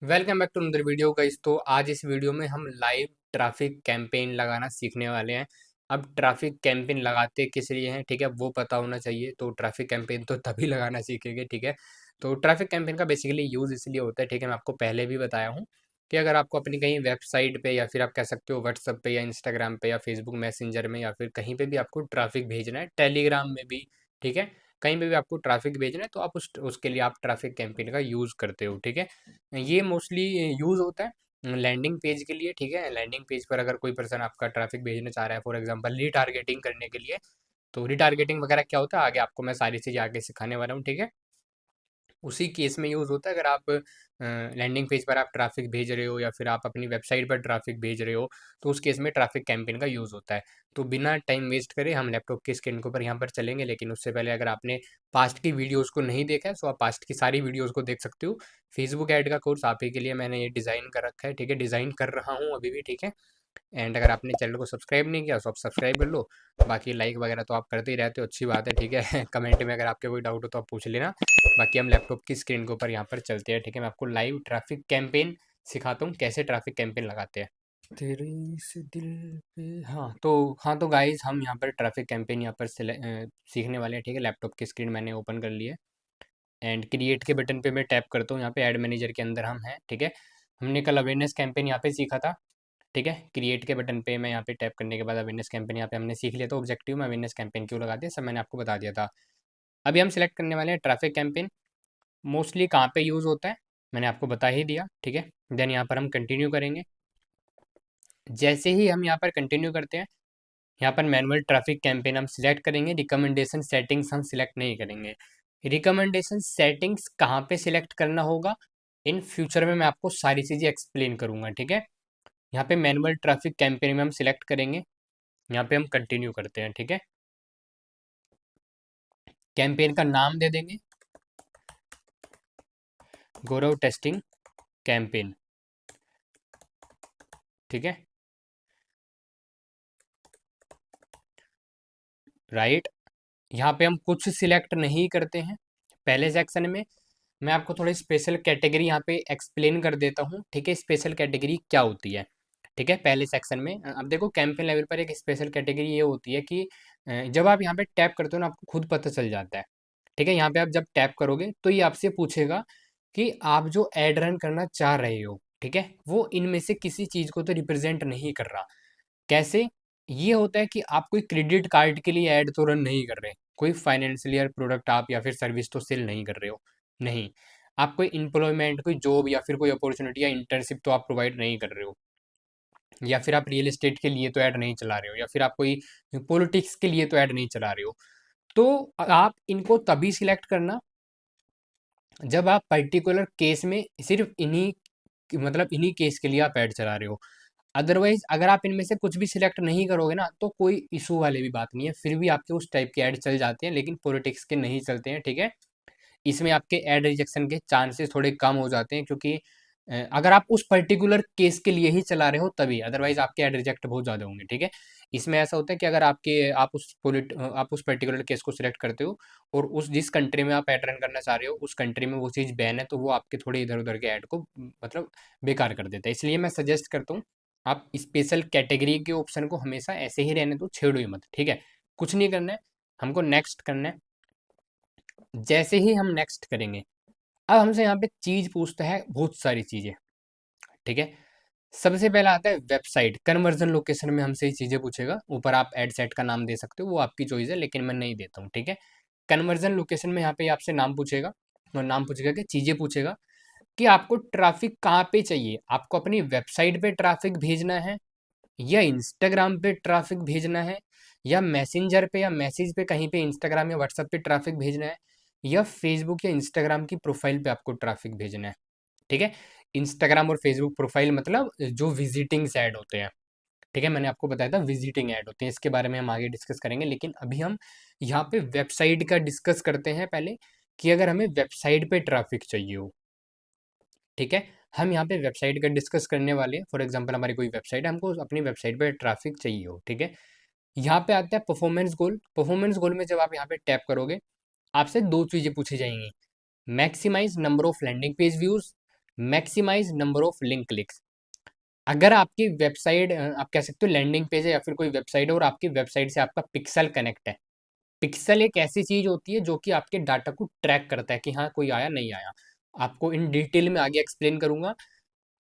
Welcome back to another video guys. तो आज इस वीडियो में हम लाइव ट्रैफिक कैंपेन लगाना सीखने वाले हैं। अब ट्रैफिक कैंपेन लगाते किस लिए हैं, ठीक है, वो पता होना चाहिए। तो ट्रैफिक कैंपेन तो तभी लगाना सीखेंगे, ठीक है। तो ट्रैफिक कैंपेन का बेसिकली यूज़ इसलिए होता है, ठीक है, मैं आपको पहले भी बताया हूँ कि अगर आपको अपनी कहीं वेबसाइट पे या फिर आप कह सकते हो व्हाट्सएप पे या इंस्टाग्राम पे या फेसबुक मैसेंजर में या फिर कहीं पे भी आपको ट्रैफिक भेजना है, टेलीग्राम में भी, ठीक है, कहीं पे भी आपको ट्रैफिक भेजना है तो आप उसके लिए आप ट्रैफिक कैंपेन का यूज़ करते हो, ठीक है। ये मोस्टली यूज़ होता है लैंडिंग पेज के लिए, ठीक है। लैंडिंग पेज पर अगर कोई पर्सन आपका ट्रैफिक भेजना चाह रहा है फॉर एग्जांपल रीटारगेटिंग करने के लिए, तो रीटारगेटिंग वगैरह क्या होता है आगे आपको मैं सारी चीज़ें आगे सिखाने वाला हूँ, ठीक है। उसी केस में यूज़ होता है अगर आप लैंडिंग पेज पर आप ट्रैफिक भेज रहे हो या फिर आप अपनी वेबसाइट पर ट्रैफिक भेज रहे हो, तो उस केस में ट्रैफिक कैंपेन का यूज़ होता है। तो बिना टाइम वेस्ट करे हम लैपटॉप की स्क्रीन के ऊपर यहाँ पर चलेंगे, लेकिन उससे पहले अगर आपने पास्ट की वीडियोज़ को नहीं देखा है तो आप पास्ट की सारी वीडियोज़ को देख सकते हो। फेसबुक ऐड का कोर्स आप ही के लिए मैंने ये डिज़ाइन कर रखा है, ठीक है, डिज़ाइन कर रहा हूँ अभी भी, ठीक है। एंड अगर आपने चैनल को सब्सक्राइब नहीं किया तो आप सब्सक्राइब कर लो। बाकी लाइक वगैरह तो आप करते ही रहते हो, अच्छी बात है, ठीक है। कमेंट में अगर आपके कोई डाउट हो तो आप पूछ लेना। बाकी हम लैपटॉप की स्क्रीन के ऊपर यहाँ पर चलते हैं, ठीक है। मैं आपको लाइव ट्रैफिक कैंपेन सिखाता हूँ कैसे ट्रैफिक कैंपेन लगाते हैं। तेरे इस दिल पे, हाँ तो गाइज हम यहाँ पर ट्रैफिक कैंपेन यहाँ पर सीखने वाले हैं, ठीक है। लैपटॉप की स्क्रीन मैंने ओपन कर ली है एंड क्रिएट के बटन पे मैं टैप करता हूँ। यहाँ पे ऐड मैनेजर के अंदर हम हैं, ठीक है। हमने कल अवेयरनेस कैंपेन यहाँ पे सीखा था, ठीक है। क्रिएट के बटन पे मैं यहाँ पे टैप करने के बाद अवेयरनेस कैंपेन यहाँ पे हमने सीख लिया। तो ऑब्जेक्टिव में अवेयरनेस कैंपेन क्यों लगाते हैं सब मैंने आपको बता दिया था। अभी हम सिलेक्ट करने वाले हैं ट्रैफिक कैंपेन। मोस्टली कहाँ पे यूज़ होता है मैंने आपको बता ही दिया, ठीक है। देन यहाँ पर हम कंटिन्यू करेंगे। जैसे ही हम यहाँ पर कंटिन्यू करते हैं, यहाँ पर मैनुअल ट्रैफिक कैंपेन हम सिलेक्ट करेंगे। रिकमेंडेशन सेटिंग्स हम सिलेक्ट नहीं करेंगे। रिकमेंडेशन सेटिंग्स कहाँ पे सिलेक्ट करना होगा इन फ्यूचर में मैं आपको सारी चीज़ें एक्सप्लेन करूंगा, ठीक है। यहाँ पे मैनुअल ट्रैफिक कैंपेन में हम सिलेक्ट करेंगे, यहाँ पे हम कंटिन्यू करते हैं, ठीक है। कैंपेन का नाम दे देंगे गौरव टेस्टिंग कैंपेन, ठीक है, राइट। यहाँ पे हम कुछ सिलेक्ट नहीं करते हैं। पहले सेक्शन में मैं आपको थोड़ी स्पेशल कैटेगरी यहाँ पे एक्सप्लेन कर देता हूँ, ठीक है। स्पेशल कैटेगरी क्या होती है, ठीक है। पहले सेक्शन में अब देखो कैंपेन लेवल पर एक स्पेशल कैटेगरी ये होती है कि जब आप यहाँ पे टैप करते हो ना आपको खुद पता चल जाता है, ठीक है। यहाँ पे आप जब टैप करोगे तो ये आपसे पूछेगा कि आप जो एड रन करना चाह रहे हो, ठीक है, वो इनमें से किसी चीज़ को तो रिप्रेजेंट नहीं कर रहा। कैसे? ये होता है कि आप कोई क्रेडिट कार्ड के लिए ऐड तो रन नहीं कर रहे, कोई फाइनेंशियल प्रोडक्ट आप या फिर सर्विस तो सेल नहीं कर रहे हो, नहीं। आप कोई एम्प्लॉयमेंट, कोई जॉब या फिर कोई अपॉर्चुनिटी या इंटर्नशिप तो आप प्रोवाइड नहीं कर रहे हो, या फिर आप रियल एस्टेट के लिए तो ऐड नहीं चला रहे हो, या फिर आप कोई पॉलिटिक्स के लिए तो ऐड नहीं चला रहे हो। तो आप इनको तभी सिलेक्ट करना जब आप पर्टिकुलर केस में सिर्फ इन्हीं केस के लिए आप ऐड चला रहे हो। अदरवाइज अगर आप इनमें से कुछ भी सिलेक्ट नहीं करोगे ना तो कोई इशू वाली भी बात नहीं है, फिर भी आपके उस टाइप के ऐड चल जाते हैं, लेकिन पॉलिटिक्स के नहीं चलते हैं, ठीक है। इसमें आपके ऐड रिजेक्शन के चांसेस थोड़े कम हो जाते हैं, क्योंकि अगर आप उस पर्टिकुलर केस के लिए ही चला रहे हो तभी, अदरवाइज आपके ऐड रिजेक्ट बहुत ज़्यादा होंगे, ठीक है। इसमें ऐसा होता है कि अगर आप उस पर्टिकुलर केस को सिलेक्ट करते हो और उस जिस कंट्री में आप ऐड रन करना चाह रहे हो उस कंट्री में वो चीज़ बैन है, तो वो आपके थोड़े इधर उधर के ऐड को मतलब बेकार कर देता है। इसलिए मैं सजेस्ट करता हूँ आप स्पेशल कैटेगरी के ऑप्शन को हमेशा ऐसे ही रहने दो, छेड़ो ही मत, ठीक है। कुछ नहीं करना है, हमको नेक्स्ट करना है। जैसे ही हम नेक्स्ट करेंगे, अब हमसे यहाँ पे चीज़ पूछता है, बहुत सारी चीज़ें, ठीक है। सबसे पहला आता है वेबसाइट कन्वर्जन लोकेशन में हमसे ये चीज़ें पूछेगा। ऊपर आप एड सेट का नाम दे सकते हो, वो आपकी चॉइस है, लेकिन मैं नहीं देता हूँ, ठीक है। कन्वर्जन लोकेशन में यहाँ पे आपसे नाम पूछेगा, और नाम पूछेगा कि चीज़ें पूछेगा कि आपको ट्रैफिक कहाँ पे चाहिए। आपको अपनी वेबसाइट पे ट्रैफिक भेजना है, या इंस्टाग्राम पे ट्रैफिक भेजना है, या मैसेंजर पे या मैसेज पे कहीं पे इंस्टाग्राम या व्हाट्सएप पे ट्रैफिक भेजना है, या फेसबुक या इंस्टाग्राम की प्रोफाइल पे आपको ट्रैफिक भेजना है, ठीक है। इंस्टाग्राम और फेसबुक प्रोफाइल मतलब जो विजिटिंग्स ऐड होते हैं, ठीक है। मैंने आपको बताया था विजिटिंग ऐड होते हैं, इसके बारे में हम आगे डिस्कस करेंगे, लेकिन अभी हम यहाँ पे वेबसाइट का डिस्कस करते हैं पहले, कि अगर हमें वेबसाइट पे ट्रैफिक चाहिए हो, ठीक है। हम यहाँ पे वेबसाइट का डिस्कस करने वाले हैं। फॉर एग्जांपल हमारी कोई वेबसाइट है, हमको अपनी वेबसाइट पे ट्रैफिक चाहिए हो, ठीक है। यहाँ पे आता है परफॉर्मेंस गोल। परफॉर्मेंस गोल में जब आप यहाँ पे टैप करोगे, आपसे दो चीज़ें पूछी जाएंगी, maximise number of landing page views maximise number of link clicks. अगर आपकी वेबसाइट आप कह सकते हो लैंडिंग पेज है या फिर कोई वेबसाइट है और आपकी वेबसाइट से आपका पिक्सल कनेक्ट है। पिक्सल एक ऐसी चीज होती है जो कि आपके डाटा को ट्रैक करता है कि हाँ कोई आया नहीं आया। आपको इन डिटेल में आगे एक्सप्लेन करूंगा।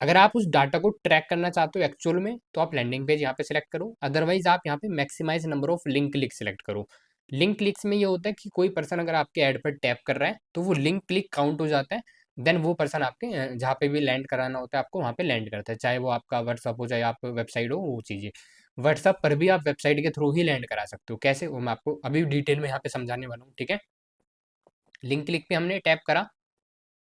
अगर आप उस डाटा को ट्रैक करना चाहते हो एक्चुअल में तो आप लैंडिंग पेज यहाँ पे सिलेक्ट करो, अदरवाइज आप यहाँ पे maximise number of link click select करो। लिंक क्लिक्स में ये होता है कि कोई पर्सन अगर आपके ऐड पर टैप कर रहा है तो वो लिंक क्लिक काउंट हो जाता है। देन वो पर्सन आपके जहाँ पे भी लैंड कराना होता है आपको वहाँ पे लैंड करता है, चाहे वो आपका व्हाट्सअप हो चाहे आप वेबसाइट हो वो चीज़ें। व्हाट्सअप पर भी आप वेबसाइट के थ्रू ही लैंड करा सकते हो, कैसे वो मैं आपको अभी डिटेल में यहाँ पे समझाने वाला हूँ, ठीक है। लिंक क्लिक पे हमने टैप करा,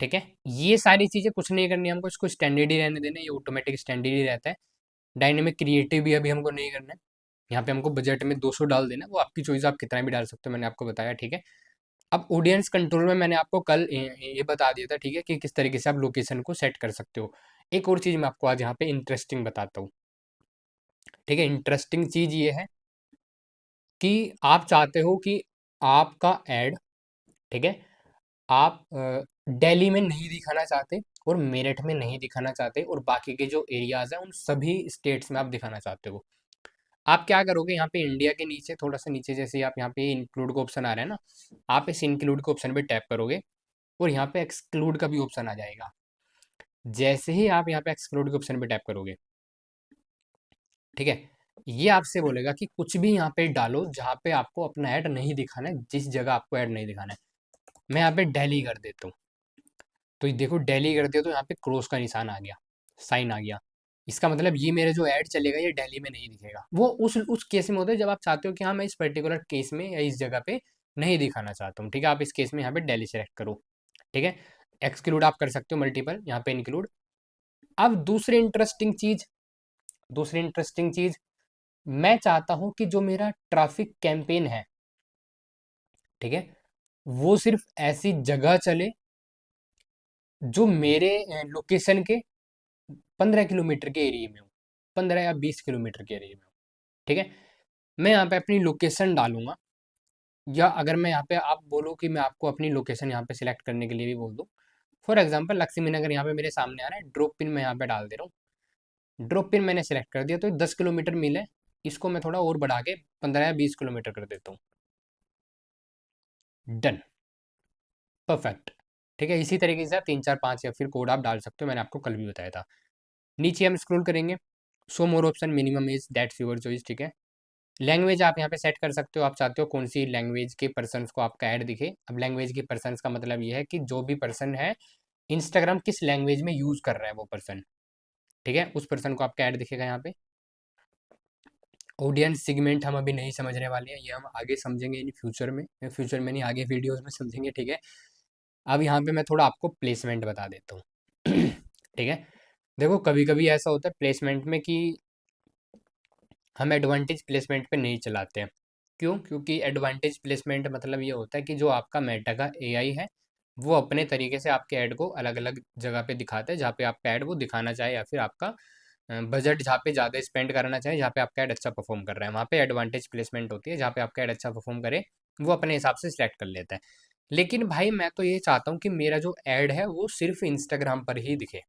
ठीक है। ये सारी चीज़ें कुछ नहीं करनी है हमको, इसको स्टैंडर्ड ही रहने देना है, ये ऑटोमेटिक स्टैंडर्ड ही रहता है। डायनेमिक क्रिएटिव भी अभी हमको नहीं करना है। यहाँ पे हमको बजट में 200 डाल देना है, वो आपकी चॉइस, आप कितना भी डाल सकते हो, मैंने आपको बताया, ठीक है। अब ऑडियंस कंट्रोल में मैंने आपको कल ये बता दिया था, ठीक है, कि किस तरीके से आप लोकेशन को सेट कर सकते हो। एक और चीज़ मैं आपको आज यहाँ पे इंटरेस्टिंग बताता हूँ, ठीक है। इंटरेस्टिंग चीज़ ये है कि आप चाहते हो कि आपका एड, ठीक है, आप दिल्ली में नहीं दिखाना चाहते और मेरठ में नहीं दिखाना चाहते और बाकी के जो एरियाज हैं उन सभी स्टेट्स में आप दिखाना चाहते हो। आप क्या करोगे, यहाँ पे इंडिया के नीचे थोड़ा सा नीचे जैसे ही आप यहाँ पे इंक्लूड का ऑप्शन आ रहा है ना, आप इस इंक्लूड के ऑप्शन पे टैप करोगे और यहाँ पे एक्सक्लूड का भी ऑप्शन आ जाएगा। जैसे ही आप यहाँ पे एक्सक्लूड के ऑप्शन पे टैप करोगे, ठीक है, ये आपसे बोलेगा कि कुछ भी यहाँ पे डालो जहाँ पे आपको अपना ऐड नहीं दिखाना है, जिस जगह आपको ऐड नहीं दिखाना है। मैं यहाँ पे दिल्ली कर देता हूँ, तो ये देखो दिल्ली कर दिया तो यहाँ पे क्रॉस का निशान आ गया, साइन आ गया। इसका मतलब ये मेरे जो ऐड चलेगा ये दिल्ली में नहीं दिखेगा। वो उस केस में होता है जब आप चाहते हो कि हाँ मैं इस पर्टिकुलर केस में या इस जगह पे नहीं दिखाना चाहता हूँ, ठीक है। आप इस केस में यहाँ पे दिल्ली सेलेक्ट करो, ठीक है। एक्सक्लूड आप कर सकते हो मल्टीपल, यहाँ पे इंक्लूड। अब दूसरी इंटरेस्टिंग चीज मैं चाहता हूँ कि जो मेरा ट्रैफिक कैंपेन है, ठीक है, वो सिर्फ ऐसी जगह चले जो मेरे लोकेशन के 15 किलोमीटर के एरिया में हो, 15 या 20 किलोमीटर के एरिया में हो, ठीक है। मैं यहाँ पे अपनी लोकेशन डालूंगा, या अगर मैं यहाँ पे आप बोलो कि मैं आपको अपनी लोकेशन यहाँ पे सिलेक्ट करने के लिए भी बोल दूँ, फॉर एग्जांपल लक्ष्मी नगर यहाँ पे मेरे सामने आ रहा है, ड्रॉप पिन मैं यहाँ पे डाल दे रहा हूँ। ड्रॉप पिन मैंने सेलेक्ट कर दिया तो 10 किलोमीटर मिले, इसको मैं थोड़ा और बढ़ा के 15 या 20 किलोमीटर कर देता हूँ। डन, परफेक्ट, ठीक है। इसी तरीके से आप 3 4 5 या फिर कोड आप डाल सकते हो, मैंने आपको कल भी बताया था। नीचे हम स्क्रॉल करेंगे, show more option minimum is that's your choice, ठीक है। लैंग्वेज आप यहाँ पे सेट कर सकते हो, आप चाहते हो कौन सी लैंग्वेज के पर्सन्स को आपका ऐड दिखे। अब लैंग्वेज के पर्सन्स का मतलब ये है कि जो भी पर्सन है इंस्टाग्राम किस लैंग्वेज में यूज कर रहा है वो पर्सन, ठीक है, उस पर्सन को आपका ऐड दिखेगा यहाँ पे। ऑडियंस सेगमेंट हम अभी नहीं समझने वाले हैं, ये हम आगे समझेंगे इन फ्यूचर में, फ्यूचर में नहीं आगे वीडियोस में समझेंगे, ठीक है। अब यहाँ पे मैं थोड़ा आपको प्लेसमेंट बता देता हूँ ठीक है। देखो कभी कभी ऐसा होता है प्लेसमेंट में कि हम एडवांटेज प्लेसमेंट पे नहीं चलाते हैं। क्यों? क्योंकि एडवांटेज प्लेसमेंट मतलब ये होता है कि जो आपका मेटा का एआई है वो अपने तरीके से आपके ऐड को अलग अलग जगह पे दिखाता है, जहाँ पे आपका ऐड वो दिखाना चाहे, या फिर आपका बजट जहाँ पे ज़्यादा स्पेंड करना चाहे, जहाँ पे आपका ऐड अच्छा परफॉर्म कर रहा है वहाँ पे एडवांटेज प्लेसमेंट होती है, जहाँ पे आपका ऐड अच्छा परफॉर्म करे वो अपने हिसाब से सिलेक्ट कर लेता है। लेकिन भाई मैं तो ये चाहता हूँ कि मेरा जो ऐड है वो सिर्फ इंस्टाग्राम पर ही दिखे,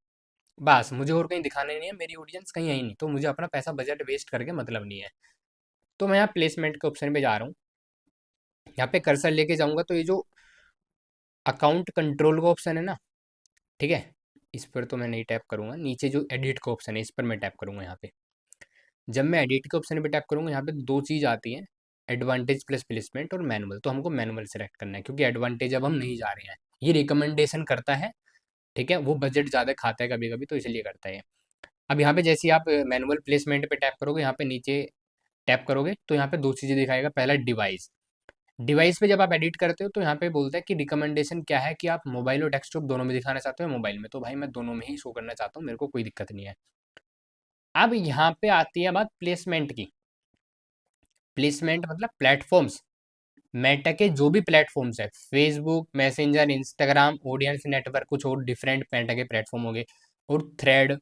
बस मुझे और कहीं दिखाना नहीं है, मेरी ऑडियंस कहीं है ही नहीं, तो मुझे अपना पैसा बजट वेस्ट करके मतलब नहीं है। तो मैं यहाँ प्लेसमेंट के ऑप्शन पे जा रहा हूँ, यहाँ पे कर्सर लेके जाऊंगा तो ये जो अकाउंट कंट्रोल का ऑप्शन है ना, ठीक है, इस पर तो मैं नहीं टैप करूंगा। नीचे जो एडिट का ऑप्शन है इस पर मैं टैप करूंगा। यहाँ पे जब मैं एडिट के ऑप्शन पे टैप करूंगा यहाँ पे दो चीज़ आती हैं, एडवांटेज प्लस प्लेसमेंट और मैनुअल। तो हमको मैनुअल सेलेक्ट करना है क्योंकि एडवांटेज अब हम नहीं जा रहे हैं, ये रिकमेंडेशन करता है, ठीक है, वो बजट ज़्यादा खाता है कभी कभी तो इसलिए करता है। अब यहाँ पे जैसे ही आप मैनुअल प्लेसमेंट पे टैप करोगे, यहाँ पे नीचे टैप करोगे तो यहाँ पे दो चीज़ें दिखाएगा। पहला डिवाइस, डिवाइस पे जब आप एडिट करते हो तो यहाँ पे बोलता है कि रिकमेंडेशन क्या है, कि आप मोबाइल और डेस्कटॉप दोनों में दिखाना चाहते हो, मोबाइल में, तो भाई मैं दोनों में ही शो करना चाहता हूँ, मेरे को कोई दिक्कत नहीं है। अब यहाँ पे आती है बात प्लेसमेंट की। प्लेसमेंट मतलब प्लेटफॉर्म्स, मेटा के जो भी प्लेटफॉर्म्स है, Facebook, messenger, Instagram, audience network, कुछ और डिफरेंट मेटा के प्लेटफॉर्म हो गए, और थ्रेड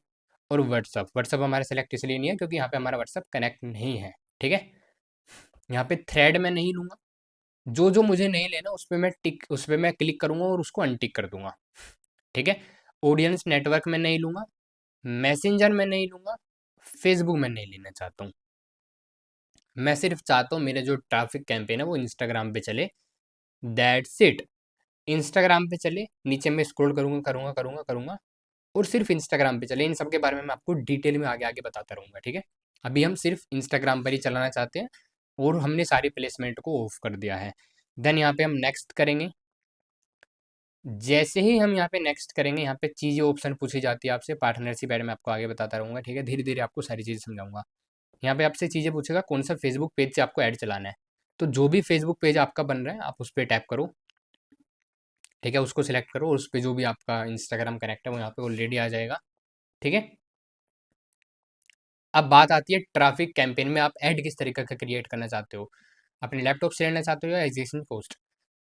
और व्हाट्सअप। व्हाट्सअप हमारा सेलेक्ट इसलिए नहीं है क्योंकि यहाँ पे हमारा व्हाट्सअप कनेक्ट नहीं है, ठीक है। यहाँ पे थ्रेड मैं नहीं लूंगा, जो जो मुझे नहीं लेना उस पर मैं क्लिक करूंगा और उसको अनटिक कर दूंगा, ठीक है। ऑडियंस नेटवर्क में नहीं लूँगा, मैसेंजर में नहीं लूँगा, फेसबुक में नहीं लेना चाहता हूँ। मैं सिर्फ चाहता हूँ मेरे जो ट्रैफिक कैंपेन है वो इंस्टाग्राम पे चले, दैट्स इट। इंस्टाग्राम पे चले, नीचे मैं स्क्रॉल करूँगा करूँगा करूँगा करूँगा और सिर्फ इंस्टाग्राम पे चले। इन सब के बारे में मैं आपको डिटेल में आगे आगे बताता रहूँगा, ठीक है। अभी हम सिर्फ इंस्टाग्राम पर ही चलाना चाहते हैं और हमने सारी प्लेसमेंट को ऑफ कर दिया है। देन यहाँ पे हम नेक्स्ट करेंगे। जैसे ही हम यहाँ पे नेक्स्ट करेंगे, यहाँ पे चीज़ें ऑप्शन पूछी जाती है आपसे, पार्टनरशिप बारे में आपको आगे बताता रहूँगा, ठीक है। धीरे धीरे आपको सारी चीज़ें समझाऊंगा। यहाँ पे आपसे चीज़ें पूछेगा कौन सा फेसबुक पेज से आपको ऐड चलाना है। तो जो भी फेसबुक पेज आपका बन रहा है आप उस पर टैप करो, ठीक है। उसको सिलेक्ट करो और उस पर जो भी आपका इंस्टाग्राम कनेक्ट है वो यहाँ पे ऑलरेडी आ जाएगा, ठीक है। अब बात आती है ट्रैफिक कैंपेन में आप ऐड किस तरीके का क्रिएट करना चाहते हो। अपने लैपटॉप से लेना चाहते हो या एग्जीस्टिंग पोस्ट।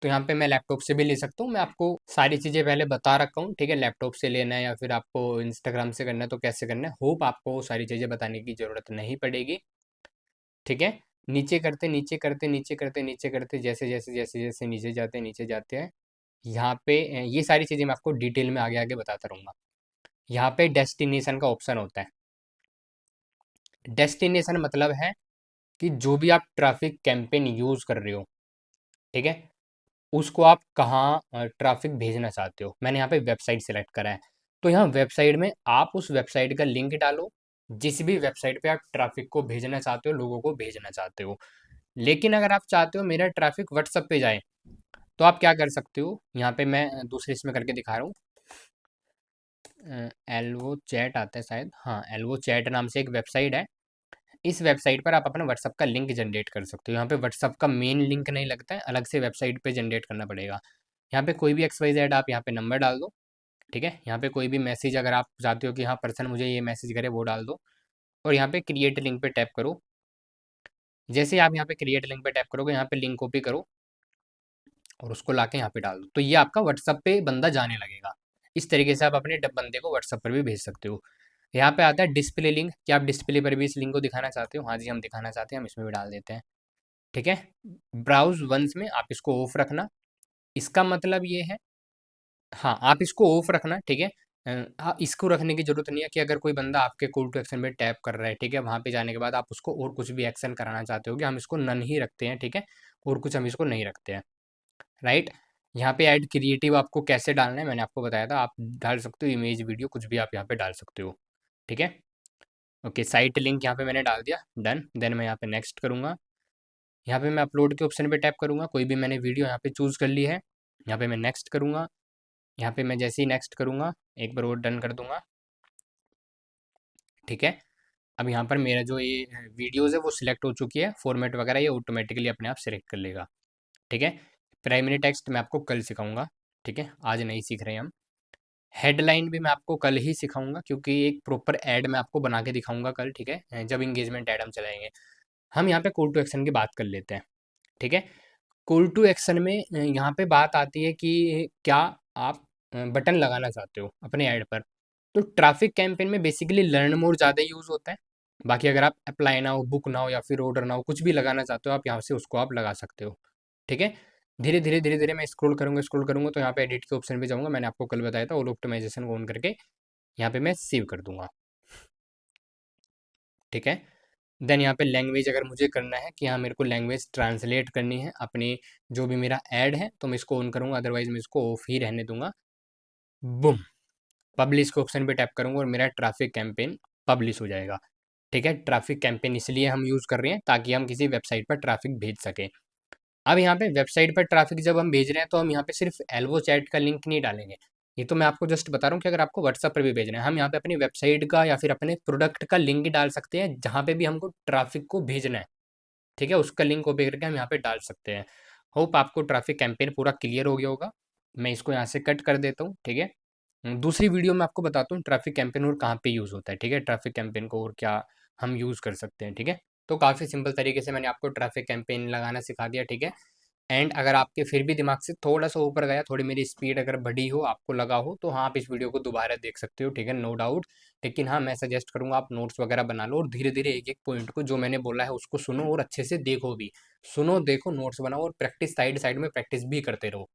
तो यहाँ पे मैं लैपटॉप से भी ले सकता हूँ। मैं आपको सारी चीज़ें पहले बता रखा हूँ, ठीक है। लैपटॉप से लेना है या फिर आपको इंस्टाग्राम से करना है तो कैसे करना है, होप आपको सारी चीज़ें बताने की ज़रूरत नहीं पड़ेगी, ठीक है। नीचे करते नीचे करते नीचे करते नीचे करते जैसे जैसे जैसे जैसे नीचे जाते हैं, यहाँ पे ये सारी चीज़ें मैं आपको डिटेल में आगे आगे बताता रहूँगा। यहाँ पे डेस्टिनेशन का ऑप्शन होता है। डेस्टिनेशन मतलब है कि जो भी आप ट्रैफिक कैंपेन यूज़ कर रहे हो, ठीक है, उसको आप कहाँ ट्रैफिक भेजना चाहते हो। मैंने यहाँ पे वेबसाइट सेलेक्ट करा है, तो यहाँ वेबसाइट में आप उस वेबसाइट का लिंक डालो, जिस भी वेबसाइट पे आप ट्रैफिक को भेजना चाहते हो, लोगों को भेजना चाहते हो। लेकिन अगर आप चाहते हो मेरा ट्रैफिक व्हाट्सएप पे जाए, तो आप क्या कर सकते हो, यहाँ पे मैं दूसरे इसमें करके दिखा रहा हूँ। एल्वो चैट आता है शायद, हाँ, एल्वो चैट नाम से एक वेबसाइट है। इस वेबसाइट पर आप अपना व्हाट्सअप का लिंक जनरेट कर सकते हो। यहाँ पे व्हाट्सअप का मेन लिंक नहीं लगता है, अलग से वेबसाइट पे जनरेट करना पड़ेगा। यहाँ पे कोई भी XYZ आप यहाँ पे नंबर डाल दो, ठीक है। यहाँ पे कोई भी मैसेज अगर आप चाहते हो कि हाँ पर्सन मुझे ये मैसेज करे वो डाल दो, और यहाँ पे क्रिएट लिंक पे टैप करो। जैसे आप यहाँ पे क्रिएट लिंक पे टैप करोगे, यहाँ पे लिंक कॉपी करो और उसको लाके यहाँ पे डाल दो, तो ये आपका व्हाट्सअप पे बंदा जाने लगेगा। इस तरीके से आप अपने बंदे को व्हाट्सअप पर भी भेज सकते हो। यहाँ पे आता है डिस्प्ले लिंक, क्या आप डिस्प्ले पर भी इस लिंक को दिखाना चाहते हो। हाँ जी, हम दिखाना चाहते हैं, हम इसमें भी डाल देते हैं, ठीक है। ब्राउज वंस में आप इसको ऑफ रखना, इसका मतलब ये है, हाँ, आप इसको ऑफ रखना, ठीक है। इसको रखने की जरूरत नहीं है कि अगर कोई बंदा आपके कॉल टू एक्शन में टैप कर रहा है, ठीक है, वहां पे जाने के बाद आप उसको और कुछ भी एक्शन कराना चाहते हो कि हम इसको नन ही रखते हैं, ठीक है, और कुछ हम इसको नहीं रखते हैं, राइट। यहाँ पे ऐड क्रिएटिव आपको कैसे डालना है मैंने आपको बताया था, आप डाल सकते हो इमेज वीडियो कुछ भी आप यहाँ पे डाल सकते हो, ठीक है। ओके, साइट लिंक यहाँ पे मैंने डाल दिया, डन। देन मैं यहाँ पे नेक्स्ट करूँगा। यहाँ पे मैं अपलोड के ऑप्शन पे टैप करूँगा, कोई भी मैंने वीडियो यहाँ पे चूज़ कर ली है। यहाँ पे मैं नेक्स्ट करूँगा। यहाँ पे मैं जैसे ही नेक्स्ट करूँगा एक बार और डन कर दूंगा, ठीक है। अब यहाँ पर मेरा जो ये वीडियोज़ है वो सिलेक्ट हो चुकी है, फॉर्मेट वगैरह ये ऑटोमेटिकली अपने आप सिलेक्ट कर लेगा, ठीक है। प्राइमरी टेक्स्ट मैं आपको कल सिखाऊंगा, ठीक है, आज नहीं सीख रहे हैं हम। हेडलाइन भी मैं आपको कल ही सिखाऊंगा, क्योंकि एक प्रॉपर ऐड मैं आपको बना के दिखाऊंगा कल, ठीक है, जब इंगेजमेंट ऐड हम चलाएंगे। हम यहाँ पे कॉल टू एक्शन की बात कर लेते हैं, ठीक है। कॉल टू एक्शन में यहाँ पे बात आती है कि क्या आप बटन लगाना चाहते हो अपने ऐड पर। तो ट्रैफिक कैंपेन में बेसिकली लर्न मोर ज़्यादा यूज़ होता है। बाकी अगर आप अप्लाई नाउ, बुक नाउ या फिर ऑर्डर नाउ कुछ भी लगाना चाहते हो, आप यहाँ से उसको आप लगा सकते हो, ठीक है। धीरे धीरे मैं स्क्रॉल करूँगा तो यहाँ पे एडिट के ऑप्शन पे जाऊँगा। मैंने आपको कल बताया था, ऑल ऑप्टिमाइजेशन को ऑन करके यहाँ पे मैं सेव कर दूंगा, ठीक है। देन यहाँ पे लैंग्वेज अगर मुझे करना है कि हाँ मेरे को लैंग्वेज ट्रांसलेट करनी है अपनी, जो भी मेरा ऐड है, तो मैं इसको ऑन करूँगा, अदरवाइज मैं इसको ऑफ ही रहने दूंगा। बुम, पब्लिश के ऑप्शन पे टैप करूंगा और मेरा ट्रैफिक कैंपेन पब्लिश हो जाएगा, ठीक है। ट्रैफिक कैंपेन इसलिए हम यूज़ कर रहे हैं ताकि हम किसी वेबसाइट पर ट्रैफिक भेज सकें। अब यहाँ पे वेबसाइट पर ट्रैफिक जब हम भेज रहे हैं तो हम यहाँ पे सिर्फ एल्वो चैट का लिंक नहीं डालेंगे। ये तो मैं आपको जस्ट बता रहा हूँ कि अगर आपको व्हाट्सएप पर भी भेजना है, हम यहाँ पे अपनी वेबसाइट का या फिर अपने प्रोडक्ट का लिंक डाल सकते हैं जहाँ पे भी हमको ट्रैफिक को भेजना है, ठीक है। उसका लिंक कॉपी करके हम यहाँ पे डाल सकते हैं। होप आपको ट्रैफिक कैंपेन पूरा क्लियर हो गया होगा। मैं इसको यहाँ से कट कर देता हूँ, ठीक है। दूसरी वीडियो में आपको बताता हूँ ट्रैफिक कैंपेन और कहाँ पे यूज़ होता है, ठीक है। ट्रैफिक कैंपेन को और क्या हम यूज़ कर सकते हैं, ठीक है। तो काफ़ी सिंपल तरीके से मैंने आपको ट्रैफिक कैंपेन लगाना सिखा दिया, ठीक है। एंड अगर आपके फिर भी दिमाग से थोड़ा सा ऊपर गया, थोड़ी मेरी स्पीड अगर बढ़ी हो, आपको लगा हो, तो हाँ आप इस वीडियो को दोबारा देख सकते हो, ठीक है, नो डाउट। लेकिन हाँ मैं सजेस्ट करूंगा आप नोट्स वगैरह बना लो और धीरे धीरे एक एक पॉइंट को जो मैंने बोला है उसको सुनो और अच्छे से देखो भी। सुनो, देखो, नोट्स बनाओ और प्रैक्टिस साइड साइड में प्रैक्टिस भी करते रहो,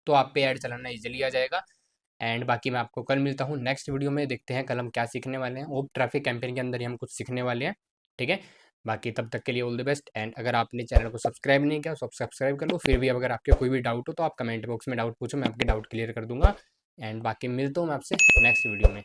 तो आप पे ऐड चलाना इजीली आ जाएगा। एंड बाकी मैं आपको कल मिलता हूँ नेक्स्ट वीडियो में। देखते हैं कल हम क्या सीखने वाले हैं। होप ट्रैफिक कैंपेन के अंदर ही हम कुछ सीखने वाले हैं, ठीक है। बाकी तब तक के लिए ऑल द बेस्ट। एंड अगर आपने चैनल को सब्सक्राइब नहीं किया तो सब्सक्राइब कर लो। फिर भी अगर आपके कोई भी डाउट हो तो आप कमेंट बॉक्स में डाउट पूछो, मैं आपके डाउट क्लियर कर दूंगा। एंड बाकी मिलता हूँ मैं आपसे नेक्स्ट वीडियो में।